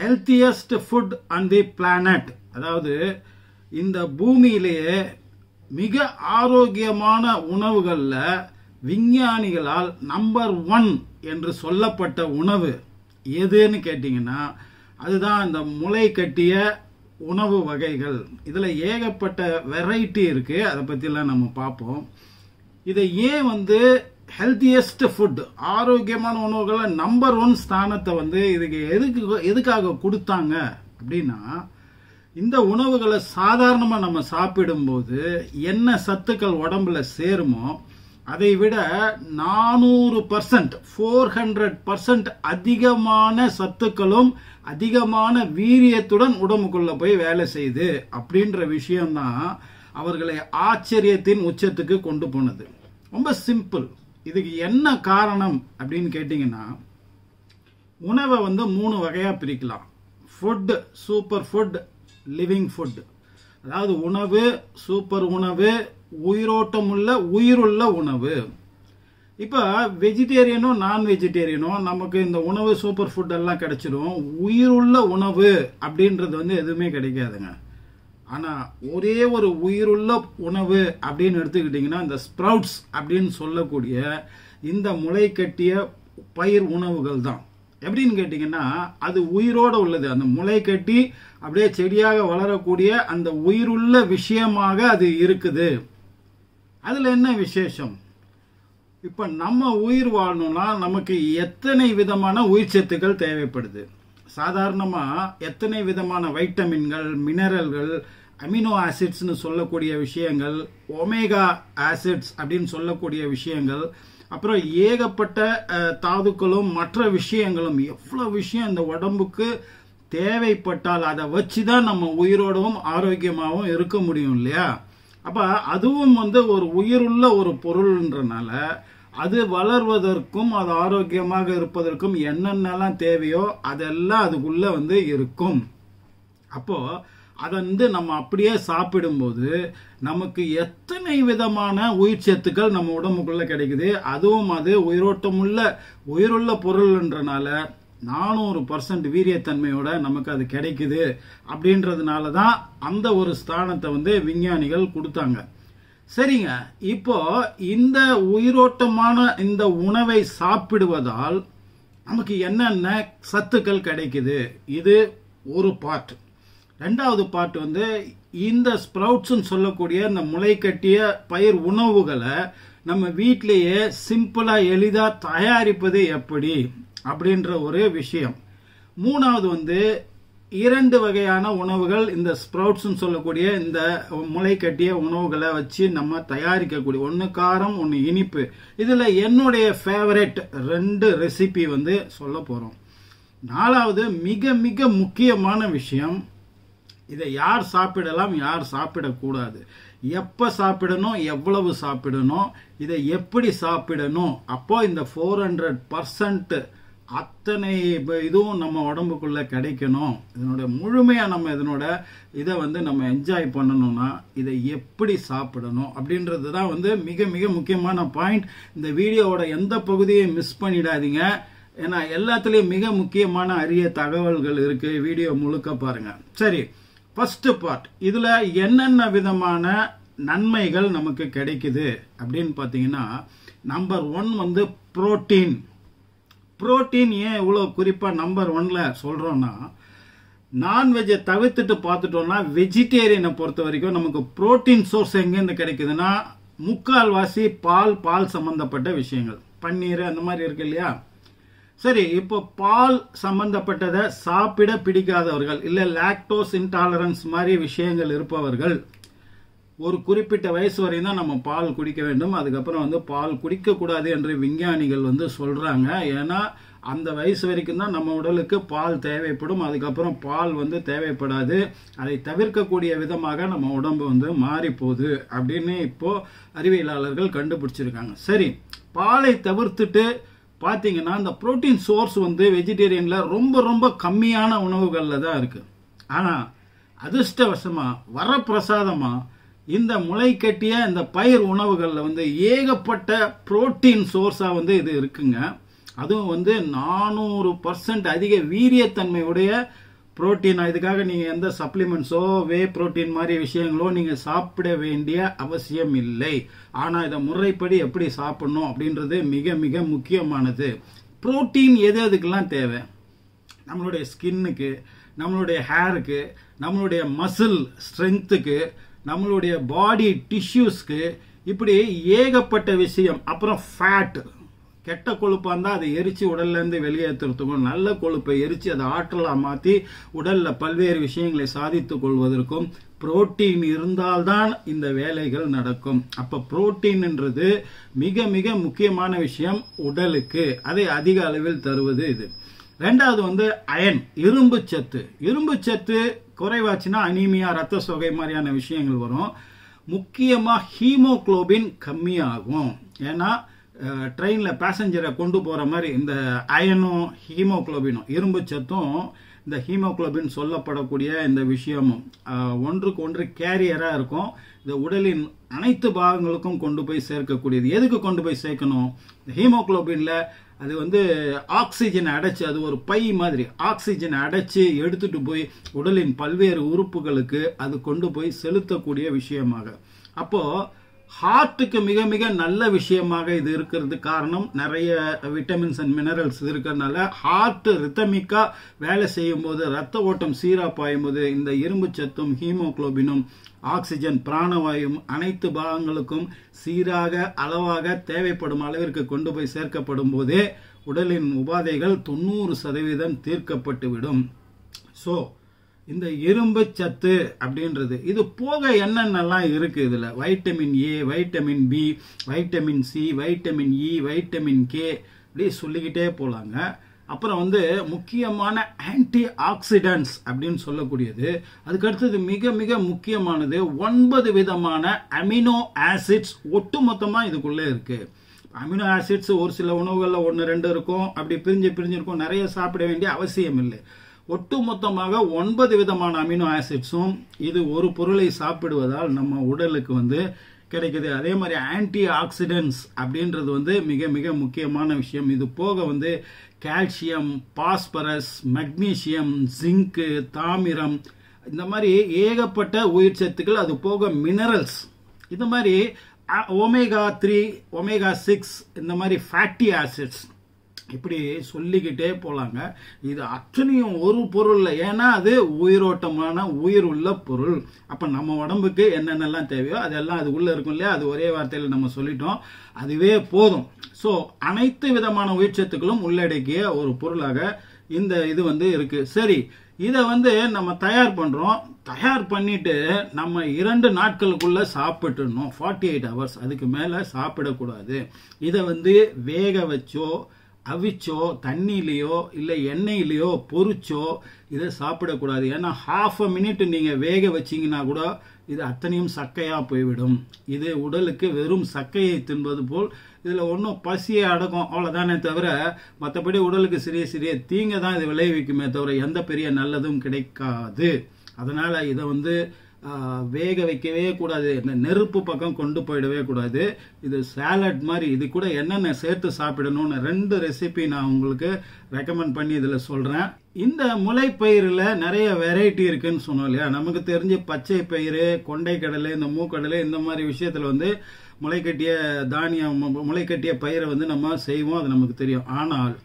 Healthiest food on the planet. அதாவது இந்த பூமியிலேயே மிக ஆரோக்கியமான உணவுகள்ல விஞ்ஞானிகளால் நம்பர் 1 என்று சொல்லப்பட்ட உணவு எதுன்னு கேட்டீங்கன்னா அதுதான் இந்த முளை கட்டிய உணவு வகைகள். இதுல ஏகப்பட்ட வெரைட்டி இருக்கு, அதை பத்திலாம் நம்ம பார்ப்போம். இதை ஏன் ஹெல்த்தியஸ்ட் ஃபுட் ஆரோக்கியமான உணவுகளை நம்பர் 1 ஸ்தானத்தை இதுக்கு எதுக்காக கொடுத்தாங்க அப்படின்னா, இந்த உணவுகளை சாதாரணமா நம்ம சாப்பிடும்போது என்ன சத்துக்கள் உடம்புல சேருமோ அதை விட 400% 400% அதிகமான சத்துக்களும் அதிகமான வீரியத்துடன் உடம்புக்குள்ள போய் வேலை செய்யுது அப்படின்ற விஷயம்தான் அவர்களை ஆச்சரியத்தின் உச்சத்துக்கு கொண்டு போனது. ரொம்ப சிம்பிள். இதுக்கு என்ன காரணம் அப்படின்னு கேட்டீங்கன்னா, உணவை 3 வகையா பிரிக்கலாம். Food, super food, living food. அதாவது உணவு, சூப்பர் உணவு, உயிரோட்டமுள்ள உயிருள்ள உணவு. இப்ப வெஜிடேரியனோ நான் வெஜிடேரியனோ நமக்கு இந்த உணவு சூப்பர் ஃபுட் எல்லாம் கிடைச்சிடும். உயிருள்ள உணவு அப்படின்றது எதுவுமே கிடைக்காதுங்க. ஆனா ஒரே ஒரு உயிருள்ள உணவு அப்படின்னு எடுத்துக்கிட்டீங்கன்னா இந்த ஸ்ப்ரவுட்ஸ் அப்படின்னு சொல்லக்கூடிய இந்த முளை கட்டிய பயிர் உணவுகள் தான். எப்படின்னு கேட்டீங்கன்னா அது உயிரோட உள்ளது. அந்த முளை கட்டி அப்படியே செடியாக வளரக்கூடிய அந்த உயிருள்ள விஷயமாக அது இருக்குது. அதுல என்ன விசேஷம்? இப்ப நம்ம உயிர் வாழணும்னா நமக்கு எத்தனை விதமான உயிர் சத்துக்கள் தேவைப்படுது. சாதாரணமா எத்தனை விதமான வைட்டமின்கள், மினரல்கள், அமினோ ஆசிட்ஸ்னு சொல்லக்கூடிய விஷயங்கள், ஒமேகா ஆசிட்ஸ் அப்படின்னு சொல்லக்கூடிய விஷயங்கள், அப்புறம் ஏகப்பட்ட தாதுக்களும் மற்ற விஷயங்களும், எவ்வளவு விஷயம் இந்த உடம்புக்கு தேவைப்பட்டால் அதை வச்சுதான் நம்ம உயிரோடவும் ஆரோக்கியமாகவும் இருக்க முடியும் இல்லையா? அப்ப அதுவும் ஒரு உயிருள்ள ஒரு பொருள்ன்றனால அது வளர்வதற்கும் அது ஆரோக்கியமாக இருப்பதற்கும் என்னென்னலாம் தேவையோ அதெல்லாம் அதுக்குள்ள இருக்கும். அப்போ அதை நம்ம அப்படியே சாப்பிடும்போது நமக்கு எத்தனை விதமான உயிர் சத்துக்கள் நம்ம உடம்புக்குள்ள கிடைக்குது. அதுவும் அது உயிருள்ள பொருள்ன்றனால 400% வீரியத்தன்மையோட நமக்கு அது கிடைக்குது. அப்படின்றதுனாலதான் அந்த ஒரு ஸ்தானத்தை விஞ்ஞானிகள் கொடுத்தாங்க. சரிங்க, இப்போ இந்த உயிரோட்டமான இந்த உணவை சாப்பிடுவதால் நமக்கு என்னென்ன சத்துக்கள் கிடைக்குது, இது ஒரு பார்ட். ரெண்டாவது பார்ட் இந்த ஸ்ப்ரவுட்ஸ் சொல்லக்கூடிய இந்த முளை கட்டிய பயிர் உணவுகளை நம்ம வீட்டிலேயே சிம்பிளா எளிதா தயாரிப்பது எப்படி அப்படின்ற ஒரு விஷயம். மூணாவது 2 வகையான உணவுகள் இந்த ஸ்ப்ரவுட்ஸ் சொல்லக்கூடிய இந்த முளை கட்டிய உணவுகளை வச்சு நம்ம தயாரிக்கக்கூடிய, ஒன்னு காரம் ஒன்னு இனிப்பு. இதுல என்னுடைய ஃபேவரட் 2 ரெசிபி சொல்ல போறோம். நாலாவது மிக மிக முக்கியமான விஷயம், இதை யார் சாப்பிடலாம் யார் சாப்பிடக்கூடாது, எப்ப சாப்பிடணும் எவ்வளவு சாப்பிடணும், இதை எப்படி சாப்பிடணும். அப்போ இந்த 400% அத்தனை இதுவும் நம்ம உடம்புக்குள்ள கிடைக்கணும். இதனோட முழுமையா நம்ம இதை நம்ம என்ஜாய் பண்ணணும்னா இதை எப்படி சாப்பிடணும் அப்படின்றதுதான் மிக மிக முக்கியமான பாயிண்ட். இந்த வீடியோவோட எந்த பகுதியை மிஸ் பண்ணிடாதீங்க. ஏன்னா எல்லாத்துலயும் மிக முக்கியமான அரிய தகவல்கள் இருக்கு. வீடியோ முழுக்க பாருங்க. சரி, ஃபர்ஸ்ட் பார்ட். இதுல என்னென்ன விதமான நன்மைகள் நமக்கு கிடைக்குது அப்படின்னு பாத்தீங்கன்னா, நம்பர் 1 புரோட்டீன். புரோட்டீன் ஏன் இவ்வளவு குறிப்பா நம்பர் 1ல சொல்றோம்னா, நான்வெஜ்ஜை தவிர்த்துட்டு பார்த்துட்டோம்னா வெஜிடேரியனை பொறுத்த வரைக்கும் நமக்கு புரோட்டீன் சோர்ஸ் எங்கிருந்து கிடைக்குதுன்னா, முக்கால்வாசி பால் சம்பந்தப்பட்ட விஷயங்கள், பன்னீர் அந்த மாதிரி இருக்கு இல்லையா? சரி, இப்போ பால் சம்பந்தப்பட்டதை சாப்பிட பிடிக்காதவர்கள், இல்ல லாக்டோஸ் இன்டாலரன்ஸ் மாதிரி விஷயங்கள் இருப்பவர்கள், ஒரு குறிப்பிட்ட வயசு வரையும் தான் நம்ம பால் குடிக்க வேண்டும். அதுக்கப்புறம் பால் குடிக்க கூடாது என்று விஞ்ஞானிகள் சொல்றாங்க. ஏன்னா அந்த வயசு வரைக்கும் தான் நம்ம உடலுக்கு பால் தேவைப்படும். அதுக்கப்புறம் பால் தேவைப்படாது. அதை தவிர்க்கக்கூடிய விதமாக நம்ம உடம்பு மாறி போகுது அப்படின்னு இப்போ அறிவியலாளர்கள் கண்டுபிடிச்சிருக்காங்க. சரி, பாலை தவிர்த்துட்டு பாத்தீங்கன்னா இந்த புரோட்டீன் சோர்ஸ் வெஜிடேரியன்ல ரொம்ப ரொம்ப கம்மியான உணவுகள்ல தான் இருக்கு. ஆனா அதிர்ஷ்டவசமா வரப்பிரசாதமா இந்த முளை கட்டிய இந்த பயிர் உணவுகள்ல ஏகப்பட்ட புரோட்டீன் சோர்ஸா இது இருக்குங்க. அதுவும் 400% அதிக வீரியத்தன்மையுடைய புரோட்டீன் இதுக்காக நீங்க எந்த சப்ளிமெண்ட்ஸோ வே புரோட்டீன் மாதிரி விஷயங்களோ நீங்க சாப்பிட வேண்டிய அவசியம் இல்லை. ஆனா இதை முறைப்படி எப்படி சாப்பிடணும் அப்படின்றது மிக மிக முக்கியமானது. புரோட்டீன் எது எதுக்கெல்லாம் தேவை? நம்மளுடைய ஸ்கின்னுக்கு, நம்மளுடைய ஹேருக்கு, நம்மளுடைய மசில் ஸ்ட்ரென்த்துக்கு, நம்மளுடைய பாடி டிஷ்யூஸ்க்கு, இப்படி ஏகப்பட்ட விஷயம். அப்புறம் ஃபேட், கெட்ட கொழுப்பா இருந்தா அதை எரிச்சு உடல்ல இருந்து வெளியேற்றுறதுக்கும், நல்ல கொழுப்பை எரிச்சு அதை ஆற்றலா மாத்தி உடல்ல பல்வேறு விஷயங்களை சாதித்துக் கொள்வதற்கும் புரோட்டீன் இருந்தால்தான் இந்த வேலைகள் நடக்கும். அப்ப புரோட்டீன்ன்றது மிக மிக முக்கியமான விஷயம் உடலுக்கு. அதை அதிக அளவில் தருவது இது. ரெண்டாவது அயன், இரும்பு சத்து. இரும்பு சத்து குறைவாச்சுன்னா அனீமியா, ரத்த சோகை மாதிரியான விஷயங்கள் வரும். முக்கியமா ஹீமோகுளோபின் கம்மியாகும். ஏன்னா ட்ரெயின்ல பேசஞ்சரை கொண்டு போற மாதிரி இந்த அயனும் ஹீமோகுளோபினும், இரும்பு சத்தும் இந்த ஹீமோகுளோபின் சொல்லப்படக்கூடிய இந்த விஷயமும் ஒன்றுக்கு ஒன்று கேரியரா இருக்கும். இந்த உடலின் அனைத்து பாகங்களுக்கும் கொண்டு போய் சேர்க்கக்கூடியது. எதுக்கு கொண்டு போய் சேர்க்கணும்? இந்த ஹீமோகுளோபின்ல அது ஆக்சிஜனை அடைச்சு, அது ஒரு பை மாதிரி ஆக்சிஜனை அடைச்சு எடுத்துட்டு போய் உடலின் பல்வேறு உறுப்புகளுக்கு அது கொண்டு போய் செலுத்தக்கூடிய விஷயமாக. அப்போ ஹார்ட்டுக்கு மிக மிக நல்ல விஷயமாக இது இருக்கிறது. காரணம் நிறைய விட்டமின்ஸ் அண்ட் மினரல்ஸ் இருக்கிறதுனால ஹார்ட் ரித்தமிக்கா வேலை செய்யும் போது, ரத்த ஓட்டம் சீரா பாயும் போது இந்த இரும்பு சத்தும் ஹீமோகுளோபினும் ஆக்சிஜன் பிராணவாயும் அனைத்து பாகங்களுக்கும் சீராக அளவாக தேவைப்படும் அளவிற்கு கொண்டு போய் சேர்க்கப்படும் போதே உடலின் உபாதைகள் 90% தீர்க்கப்பட்டுவிடும். சோ இந்த இரும்பு சத்து அப்படின்றது இது போக என்னென்னலாம் இருக்கு இதுல? Vitamin A, vitamin B, vitamin C, vitamin E, vitamin K, இப்படி சொல்லிக்கிட்டே போலாங்க. அப்புறம் முக்கியமான ஆன்டி ஆக்சிடென்ட்ஸ் அப்படின்னு சொல்லக்கூடியது. அதுக்கு அடுத்தது மிக மிக முக்கியமானது 9 விதமான அமினோ ஆசிட்ஸ் ஒட்டுமொத்தமா இதுக்குள்ளே இருக்கு. அமினோ ஆசிட்ஸ் ஒரு சில உணவுகள்ல 1 2 இருக்கும், அப்படி பிரிஞ்சு இருக்கும். நிறைய சாப்பிட வேண்டிய அவசியம் இல்லை. ஒட்டுமொத்தமாக 9 விதமான அமினோ ஆசிட்ஸும் இது ஒரு பொருளை சாப்பிடுவதால் நம்ம உடலுக்கு கிடைக்குது. அதே மாதிரி ஆன்டி ஆக்சிடென்ட்ஸ் அப்படின்றது மிக மிக முக்கியமான விஷயம். இது போக கால்சியம், பாஸ்பரஸ், மக்னீசியம், ஜிங்கு, தாமிரம், இந்த மாதிரி ஏகப்பட்ட உயிர் சத்துக்கள். அது போக மினரல்ஸ், இந்த மாதிரி ஒமேகா 3, ஒமேகா 6, இந்த மாதிரி ஃபேட்டி ஆசிட்ஸ், இப்படி சொல்லிக்கிட்டே போலாங்க. இது அத்தனையும் ஒரு பொருள், ஏன்னா அது உயிரோட்டமான உயிர் உள்ள பொருள். அப்ப நம்ம உடம்புக்கு என்னென்னலாம் தேவையோ அதெல்லாம் அது உள்ள இருக்கும் இல்லையா? அது ஒரே வார்த்தையில நம்ம சொல்லிட்டோம், அதுவே போதும். சோ அனைத்து விதமான உயிர் சத்துக்களும் உள்ளடக்கிய ஒரு பொருளாக இந்த இது இருக்கு. சரி, இதை நம்ம தயார் பண்றோம். தயார் பண்ணிட்டு நம்ம 2 நாட்களுக்குள்ள சாப்பிட்டுணும். 48 hours, அதுக்கு மேல சாப்பிடக்கூடாது. இதை வேக வச்சோ, அவிச்சோ, தண்ணியிலையோ இல்ல எண்ணெயிலையோ பொரிச்சோ இதை சாப்பிடக்கூடாது. ஏன்னா ½ minute நீங்க வேக வச்சீங்கன்னா கூட இது அத்தனையும் சக்கையா போய்விடும். இது உடலுக்கு வெறும் சக்கையை தின்பது போல். இதுல ஒன்றும் பசியை அடக்கும், அவ்வளவுதானே தவிர மற்றபடி உடலுக்கு சிறிய சிறிய தீங்க தான் இது விளைவிக்குமே தவிர எந்த பெரிய நல்லதும் கிடைக்காது. அதனால இதை வேக வைக்கவே கூடாது, இந்த நெருப்பு பக்கம் கொண்டு போயிடவே கூடாது. இது சாலட் மாதிரி. இது கூட என்னென்ன சேர்த்து சாப்பிடணும்னு 2 ரெசிபி நான் உங்களுக்கு ரெக்கமெண்ட் பண்ணி இதுல சொல்றேன். இந்த முளைப்பயிரில் நிறைய வெரைட்டி இருக்குன்னு சொன்னோம் இல்லையா? நமக்கு தெரிஞ்ச பச்சை பயிறு, கொண்டை கடலை, இந்த மூக்கடலை, இந்த மாதிரி விஷயத்துல முளைக்கட்டிய தானியம், முளைக்கட்டிய பயிரை நம்ம செய்வோம், அது நமக்கு தெரியும். ஆனால்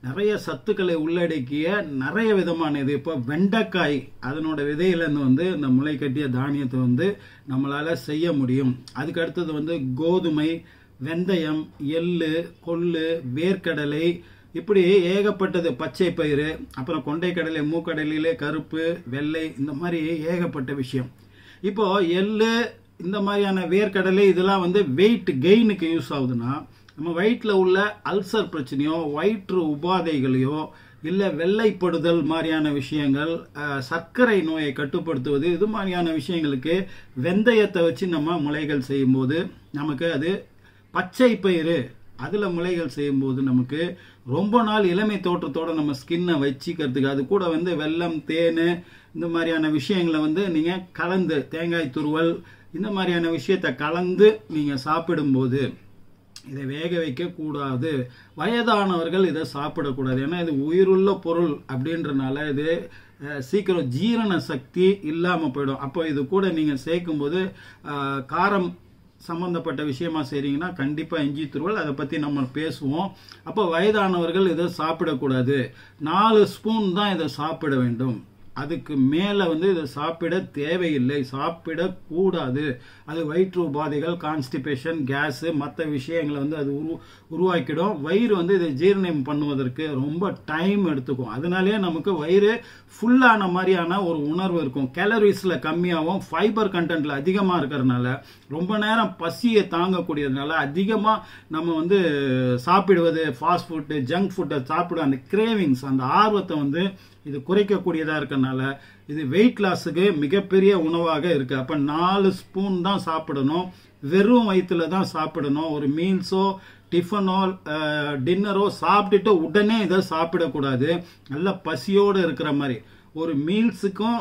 நிறைய சத்துக்களை உள்ளடக்கிய நிறைய விதமான இது. இப்போ வெண்டைக்காய், அதனோட விதையிலேருந்து இந்த முளைக்கட்டிய தானியத்தை நம்மளால செய்ய முடியும். அதுக்கு அடுத்தது கோதுமை, வெந்தயம், எள்ளு, கொள்ளு, வேர்க்கடலை, இப்படி ஏகப்பட்டது. பச்சை பயிறு, அப்புறம் கொண்டை கடலை, மூக்கடலையிலே கருப்பு, வெள்ளை, இந்த மாதிரி ஏகப்பட்ட விஷயம். இப்போ எள்ளு, இந்த மாதிரியான வேர்க்கடலை இதெல்லாம் வெயிட் கெயினுக்கு யூஸ் ஆகுதுன்னா, நம்ம வயிற்றுல உள்ள அல்சர் பிரச்சனையோ, வயிற்று உபாதைகளையோ, இல்ல வெள்ளைப்படுதல் மாதிரியான விஷயங்கள், சர்க்கரை நோயை கட்டுப்படுத்துவது, இது மாதிரியான விஷயங்களுக்கு வெந்தயத்தை வச்சு நம்ம முளைகள் செய்யும் போது நமக்கு அது பச்சை பயிறு, அதுல முளைகள் செய்யும் போது நமக்கு ரொம்ப நாள் இளமை தோற்றத்தோட நம்ம ஸ்கின்னை வச்சுக்கிறதுக்கு, அது கூட வெல்லம், தேன், இந்த மாதிரியான விஷயங்களை நீங்க கலந்து, தேங்காய் துருவல், இந்த மாதிரியான விஷயத்தை கலந்து நீங்க சாப்பிடும்போது இதை வேக வைக்க கூடாது. வயதானவர்கள் இதை சாப்பிடக்கூடாது. ஏன்னா இது உயிருள்ள பொருள் அப்படின்றனால இது சீக்கிரம் ஜீரண சக்தி இல்லாமல் போயிடும். அப்போ இது கூட நீங்கள் சேர்க்கும்போது காரம் சம்பந்தப்பட்ட விஷயமா செய்றீங்கன்னா கண்டிப்பா இஞ்சி துருவல், அதை பத்தி நம்ம பேசுவோம். அப்போ வயதானவர்கள் இதை சாப்பிடக்கூடாது. 4 ஸ்பூன் தான் இதை சாப்பிட வேண்டும். அதுக்கு மேல இதை சாப்பிட தேவையில்லை, சாப்பிடக்கூடாது. அது வயிற்று உபாதைகள், கான்ஸ்டிபேஷன், கேஸ், மற்ற விஷயங்களை அது உருவாக்கிடும். வயிறு இதை ஜீரணம் பண்ணுவதற்கு ரொம்ப டைம் எடுத்துக்கும். அதனாலேயே நமக்கு வயிறு ஃபுல்லான மாதிரியான ஒரு உணர்வு இருக்கும். கேலரிஸ்ல கம்மியாகவும் ஃபைபர் கண்டென்ட்ல அதிகமா இருக்கிறதுனால ரொம்ப நேரம் பசியை தாங்கக்கூடியதுனால அதிகமா நம்ம சாப்பிடுவது ஃபாஸ்ட் ஃபுட், ஜங்க் ஃபுட்டை சாப்பிட அந்த கிரேவிங்ஸ், அந்த ஆர்வத்தை இது குறைக்கக்கூடியதா இருக்கனால இது வெயிட் லாஸுக்கு மிகப்பெரிய உணவாக இருக்கு. அப்ப 4 ஸ்பூன் தான் சாப்பிடணும். வெறும் வயிற்றுல தான் சாப்பிடணும். ஒரு மீல்ஸோ டிஃபனோ டின்னரோ சாப்பிட்டுட்டு உடனே இதை சாப்பிடக்கூடாது. நல்ல பசியோடு இருக்கிற மாதிரி ஒரு மீல்ஸுக்கும்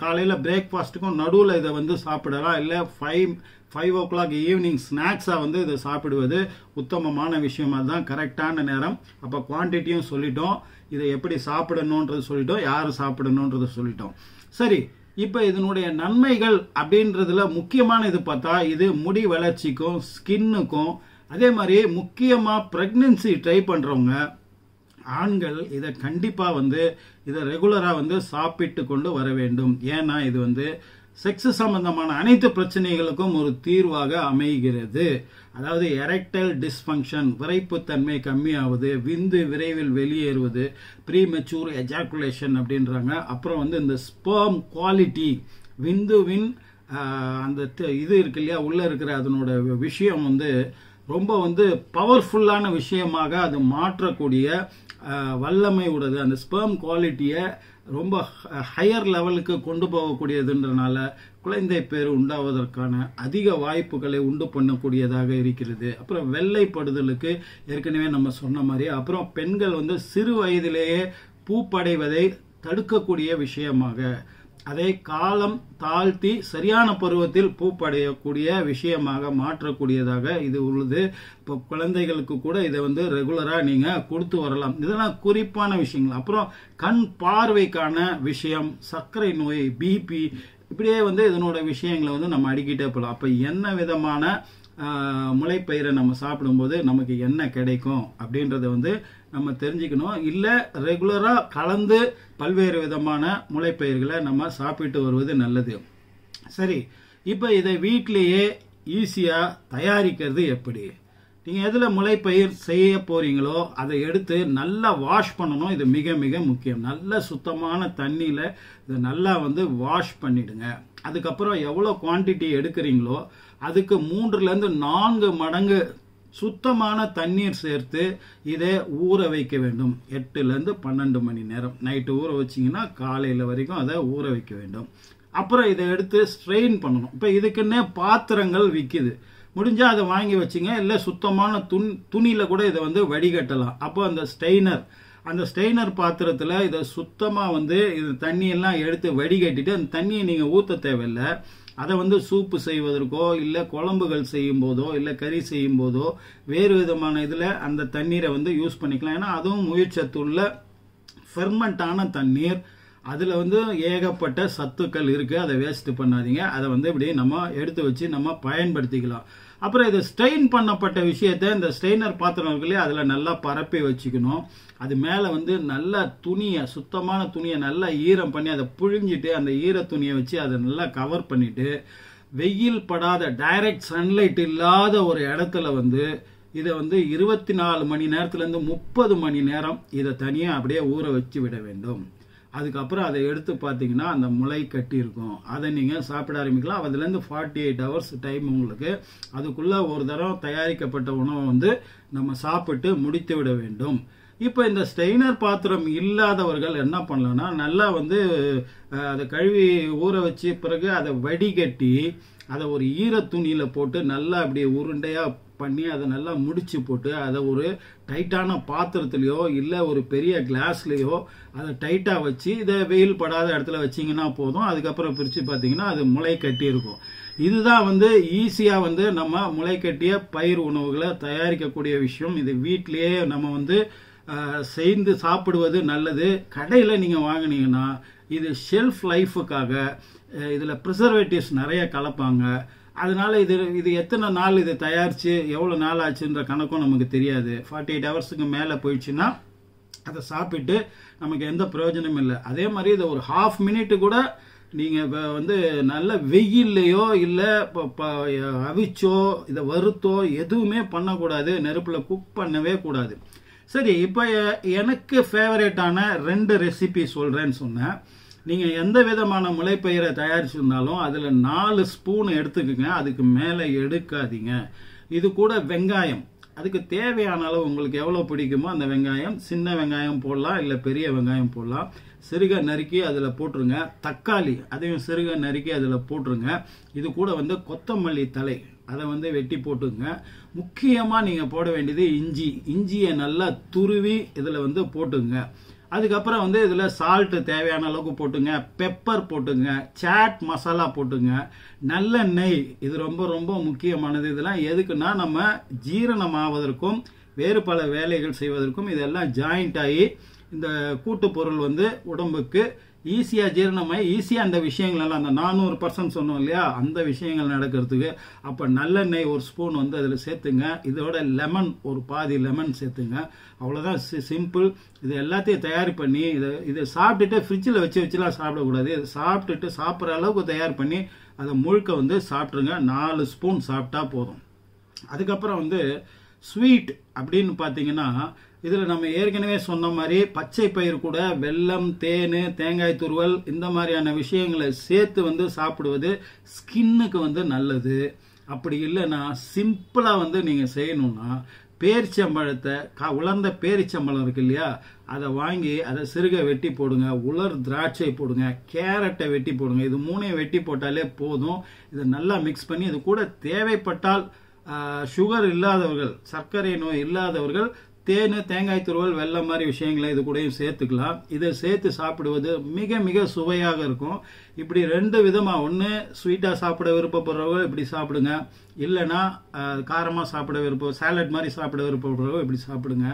காலையில பிரேக்ஃபாஸ்ட்டுக்கும் நடுவில் இதை சாப்பிடலாம். இல்லை 5 o'clock ஈவினிங் ஸ்நாக்ஸா இதை சாப்பிடுவது உத்தமமான விஷயம். அதுதான் கரெக்டான நேரம். அப்ப குவான்டிட்டியும் சொல்லிட்டோம், இதை எப்படி சாப்பிடணும்ன்றது சொல்லிட்டோம், யாரு சாப்பிடணும்ன்றது சொல்லிட்டோம். சரி, இப்ப இதனுடைய நன்மைகள் அப்படின்றதுல முக்கியமான இது பார்த்தா இது முடி வளர்ச்சிக்கும் ஸ்கின்னுக்கும், அதே மாதிரி முக்கியமா பிரெக்னன்சி ட்ரை பண்றவங்க ஆண்கள் இதை கண்டிப்பா இதை ரெகுலரா சாப்பிட்டு கொண்டு வர வேண்டும். ஏன்னா இது செக்ஸ் சம்பந்தமான அனைத்து பிரச்சனைகளுக்கும் ஒரு தீர்வாக அமைகிறது. அதாவது எரெக்டைல் டிஸ்பங்க்ஷன், விரைப்புத்தன்மை கம்மியாவது, விந்து விரைவில் வெளியேறுவது, ப்ரீமெச்சூர் எஜாக்குலேஷன் அப்படின்றாங்க. அப்புறம் இந்த ஸ்பெர்ம் குவாலிட்டி, விந்துவின் அந்த இது இருக்கு இல்லையா, உள்ள இருக்கிற அதனோட விஷயம் ரொம்ப பவர்ஃபுல்லான விஷயமாக அது மாற்றக்கூடிய வல்லமை உடையது. அந்த ஸ்பெர்ம் குவாலிட்டியை ரொம்ப ஹையர் லெவலுக்கு கொண்டு போகக்கூடியதுன்றனால குழந்தை பேர் உண்டாவதற்கான அதிக வாய்ப்புகளை உண்டு பண்ணக்கூடியதாக இருக்கிறது. அப்புறம் வெள்ளைப்படுதலுக்கு ஏற்கனவே நம்ம சொன்ன மாதிரி, அப்புறம் பெண்கள் சிறு வயதிலேயே பூப்படைவதை தடுக்கக்கூடிய விஷயமாக, அதை காலம் தாழ்த்தி சரியான பருவத்தில் பூப்படையக்கூடிய விஷயமாக மாற்றக்கூடியதாக இது உள்ளது. இப்போ குழந்தைகளுக்கு கூட இதை ரெகுலரா நீங்க கொடுத்து வரலாம். இதெல்லாம் குறிப்பான விஷயங்கள். அப்புறம் கண் பார்வைக்கான விஷயம், சர்க்கரை நோய், பிபி, இப்படியே இதனோட விஷயங்களை நம்ம அடிக்கிட்டே போகலாம். அப்ப என்ன விதமான முளைப்பயிரை நம்ம சாப்பிடும்போது நமக்கு என்ன கிடைக்கும் அப்படின்றத நம்ம தெரிஞ்சுக்கணும். இல்ல ரெகுலரா கலந்து பல்வேறு விதமான முளைப்பயிர்களை நம்ம சாப்பிட்டு வருவது நல்லது. சரி, இப்ப இதை வீட்டிலேயே ஈஸியா தயாரிக்கிறது எப்படி? நீங்க எதுல முளைப்பயிர் செய்ய போறீங்களோ அதை எடுத்து நல்லா வாஷ் பண்ணணும். இது மிக மிக முக்கியம். நல்ல சுத்தமான தண்ணியில இதை நல்லா வாஷ் பண்ணிடுங்க. அதுக்கப்புறம் எவ்வளவு குவான்டிட்டி எடுக்கிறீங்களோ அதுக்கு 3-4 மடங்கு சுத்தமான தண்ணீர் சேர்த்து இதை ஊற வைக்க வேண்டும். 8-12 மணி நேரம் நைட்டு ஊற வச்சீங்கன்னா காலையில வரைக்கும் அதை ஊற வைக்க வேண்டும். அப்புறம் இதை எடுத்து ஸ்ட்ரெயின் பண்ணணும். இப்ப இதுக்குன்னே பாத்திரங்கள் விற்கிது, முடிஞ்சா அதை வாங்கி வச்சுங்க. இல்ல சுத்தமான துணியில கூட இதை வடிகட்டலாம். அப்போ அந்த ஸ்டெய்னர் பாத்திரத்துல இதை சுத்தமா இது தண்ணியெல்லாம் எடுத்து வடிகட்டிட்டு அந்த தண்ணியை நீங்க ஊத்த தேவையில்லை. அதை சூப்பு செய்வதற்கோ இல்ல குழம்புகள் செய்யும் போதோ இல்ல கறி செய்யும் போதோ வேறு விதமான இதுல அந்த தண்ணீரை யூஸ் பண்ணிக்கலாம். ஏன்னா அதுவும் உயிர்ச்சத்துள்ள ஃபெர்மெண்டான தண்ணீர். அதுல ஏகப்பட்ட சத்துக்கள் இருக்கு. அதை வேஸ்ட் பண்ணாதீங்க. அதை இப்படி நம்ம எடுத்து வச்சு நம்ம பயன்படுத்திக்கலாம். அப்புறம் இது ஸ்ட்ரெயின் பண்ணப்பட்ட விஷயத்தை இந்த ஸ்ட்ரெயினர் பாத்திரம் இருக்குல்லையே அதுல நல்லா பரப்பி வச்சுக்கணும். அது மேல நல்ல துணியை, சுத்தமான துணியை நல்லா ஈரம் பண்ணி அதை புழிஞ்சிட்டு அந்த ஈர துணியை வச்சு அதை நல்லா கவர் பண்ணிட்டு வெயில் படாத டைரக்ட் சன்லைட் இல்லாத ஒரு இடத்துல இதை 24 மணி நேரத்துல இருந்து 30 மணி நேரம் இதை தனியா அப்படியே ஊற வச்சு விட வேண்டும். அதுக்கப்புறம் அதை எடுத்து பார்த்தீங்கன்னா அந்த முளை கட்டி இருக்கும். அதை நீங்க சாப்பிட ஆரம்பிக்கலாம். அதுல இருந்து 48 hours டைம் உங்களுக்கு. அதுக்குள்ள ஒரு தடவை தயாரிக்கப்பட்ட உணவை நம்ம சாப்பிட்டு முடித்து விட வேண்டும். இப்ப இந்த ஸ்டெய்னர் பாத்திரம் இல்லாதவர்கள் என்ன பண்ணலாம்னா நல்லா அதை கழுவி ஊற வச்சு பிறகு அதை வடிகட்டி அதை ஒரு ஈர துணியில போட்டு நல்லா அப்படி உருண்டையா பண்ணி அதை நல்லா முடிச்சு போட்டு அதை ஒரு டைட்டான பாத்திரத்திலயோ இல்ல ஒரு பெரிய கிளாஸ்லயோ அதை டைட்டா வச்சு இதை வெயில் படாத இடத்துல வச்சீங்கன்னா போதும். அதுக்கப்புறம் பிரிச்சு பாத்தீங்கன்னா அது முளை கட்டி இருக்கும். இதுதான் ஈஸியா நம்ம முளை கட்டிய பயிர் உணவுகளை தயாரிக்கக்கூடிய விஷயம். இது வீட்டிலேயே நம்ம செய்து சாப்பிடுவது நல்லது. கடையில் நீங்கள் வாங்கினீங்கன்னா இது ஷெல்ஃப் லைஃபுக்காக இதில் ப்ரிசர்வேட்டிவ்ஸ் நிறைய கலப்பாங்க. அதனால இது எத்தனை நாள் இது தயாரித்து எவ்வளோ நாள் ஆச்சுன்ற கணக்கும் நமக்கு தெரியாது. 48 ஹவர்ஸுக்கு மேலே போயிடுச்சுன்னா அதை சாப்பிட்டு நமக்கு எந்த பிரயோஜனமும் இல்லை. அதே மாதிரி இதை ஒரு ½ மினிட் கூட நீங்கள் வந்து நல்ல வெயில்லையோ இல்லை அவிச்சோ இதை வறுத்தோ எதுவுமே பண்ணக்கூடாது. நெருப்பில் குக் பண்ணவே கூடாது. சரி, இப்போ எனக்கு ஃபேவரேட்டான 2 ரெசிபி சொல்கிறேன்னு சொன்னேன். நீங்கள் எந்த விதமான முளைப்பயிரை தயாரிச்சிருந்தாலும் அதில் 4 ஸ்பூன் எடுத்துக்கோங்க. அதுக்கு மேலே எடுக்காதீங்க. இது கூட வெங்காயம், அதுக்கு தேவையான அளவு உங்களுக்கு எவ்வளோ பிடிக்குமோ அந்த வெங்காயம், சின்ன வெங்காயம் போடலாம் இல்லை பெரிய வெங்காயம் போடலாம். சிறுக நறுக்கி அதில் போட்டுருங்க. தக்காளி அதையும் சிறுக நறுக்கி அதில் போட்டுருங்க. இது கூட வந்து கொத்தமல்லி தழை அதை வந்து வெட்டி போட்டுங்க. முக்கியமாக நீங்கள் போட வேண்டியது இஞ்சியை நல்லா துருவி இதில் வந்து போட்டுங்க. அதுக்கப்புறம் வந்து இதில் சால்ட்டு தேவையான அளவுக்கு போட்டுங்க. பெப்பர் போட்டுங்க. சாட் மசாலா போட்டுங்க. நல்லெண்ணெய், இது ரொம்ப ரொம்ப முக்கியமானது. இதெல்லாம் எதுக்குன்னா நம்ம ஜீரணம் ஆவதற்கும் வேறு பல வேலைகள் செய்வதற்கும் இதெல்லாம் ஜாயிண்ட் ஆகி இந்த கூட்டு பொருள் வந்து உடம்புக்கு ஈஸியாக ஜீரணமாகி ஈஸியாக அந்த விஷயங்கள் எல்லாம் அந்த 400% சொன்னோம் இல்லையா, அந்த விஷயங்கள் நடக்கிறதுக்கு. அப்போ நல்லெண்ணெய் 1 ஸ்பூன் வந்து அதில் சேர்த்துங்க. இதோட லெமன் ஒரு பாதி லெமன் சேர்த்துங்க. அவ்வளோதான், சிம்பிள். இது எல்லாத்தையும் தயார் பண்ணி இதை சாப்பிட்டுட்டு ஃப்ரிட்ஜில் வச்சுலாம் சாப்பிடக்கூடாது. இதை சாப்பிட்டுட்டு சாப்பிட்ற அளவுக்கு தயார் பண்ணி அதை முழுக்க வந்து சாப்பிட்ருங்க. 4 ஸ்பூன் சாப்பிட்டா போதும். அதுக்கப்புறம் வந்து ஸ்வீட் அப்படின்னு பார்த்தீங்கன்னா இதில் நம்ம ஏற்கனவே சொன்ன மாதிரி பச்சை பயிர் கூட வெல்லம், தேன், தேங்காய் துருவல் இந்த மாதிரியான விஷயங்களை சேர்த்து வந்து சாப்பிடுவது ஸ்கின்னுக்கு வந்து நல்லது. அப்படி இல்லைன்னா சிம்பிளாக வந்து நீங்கள் செய்யணும்னா பேரிச்சம்பழத்தை உலர்ந்த பேரிச்சம்பழம் இருக்கு இல்லையா, அதை வாங்கி அதை சிறுக வெட்டி போடுங்க. உலர் திராட்சை போடுங்க. கேரட்டை வெட்டி போடுங்க. இது 3ஐயும் வெட்டி போட்டாலே போதும். இதை நல்லா மிக்ஸ் பண்ணி இது கூட தேவைப்பட்டால் சுகர் இல்லாதவர்கள், சர்க்கரை நோய் இல்லாதவர்கள் தேன், தேங்காய் துருவல், வெல்லம் மாதிரி விஷயங்களை இது கூடயும் சேர்த்துக்கலாம். இதை சேர்த்து சாப்பிடுவது மிக மிக சுவையாக இருக்கும். இப்படி 2 விதமாக, ஒன்று ஸ்வீட்டாக சாப்பிட விருப்பப்படுறவங்க இப்படி சாப்பிடுங்க, இல்லைன்னா காரமாக சாப்பிட சாலட் மாதிரி சாப்பிட விருப்பப்படுறவங்க இப்படி சாப்பிடுங்க.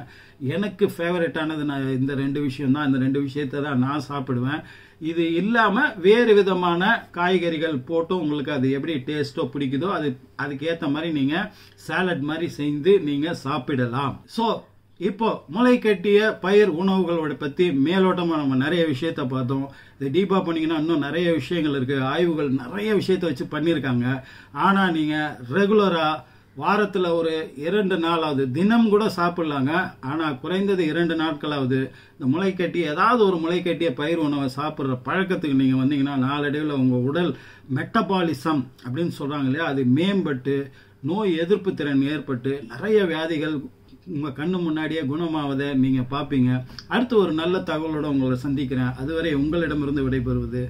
எனக்கு ஃபேவரட்டானது நான் இந்த 2 விஷயம் தான். இந்த 2 விஷயத்தை தான் நான் சாப்பிடுவேன். இது இல்லாமல் வேறு விதமான காய்கறிகள் போட்டும் உங்களுக்கு அது எப்படி டேஸ்ட்டோ பிடிக்குதோ அதுக்கு ஏற்ற மாதிரி நீங்கள் சாலட் மாதிரி செய்து நீங்கள் சாப்பிடலாம். ஸோ இப்போ முளை கட்டிய பயிர் உணவுகளோட பற்றி மேலோட்டமாக நம்ம நிறைய விஷயத்த பார்த்தோம். இது டீப்பாக பண்ணிங்கன்னா இன்னும் நிறைய விஷயங்கள் இருக்குது. ஆய்வுகள் நிறைய விஷயத்தை வச்சு பண்ணியிருக்காங்க. ஆனால் நீங்கள் ரெகுலராக வாரத்தில் ஒரு 2 நாளாவது, தினம் கூட சாப்பிடலாங்க. ஆனால் குறைந்தது 2 நாட்களாவது இந்த முளைக்கட்டி ஏதாவது ஒரு முளைக்கட்டிய பயிர் உணவை சாப்பிட்ற பழக்கத்துக்கு நீங்கள் வந்தீங்கன்னா நாளடைவில் உங்கள் உடல் மெட்டபாலிசம் அப்படின்னு சொல்கிறாங்க இல்லையா, அது மேம்பட்டு நோய் எதிர்ப்பு திறன் ஏற்பட்டு நிறைய வியாதிகள் உங்கள் கண்ணு முன்னாடியே குணமாவதை நீங்கள் பார்ப்பீங்க. அடுத்து ஒரு நல்ல தகவலோடு உங்களை சந்திக்கிறேன். அதுவரை உங்களிடமிருந்து விடைபெறுவது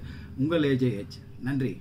உங்கள் AJH. நன்றி.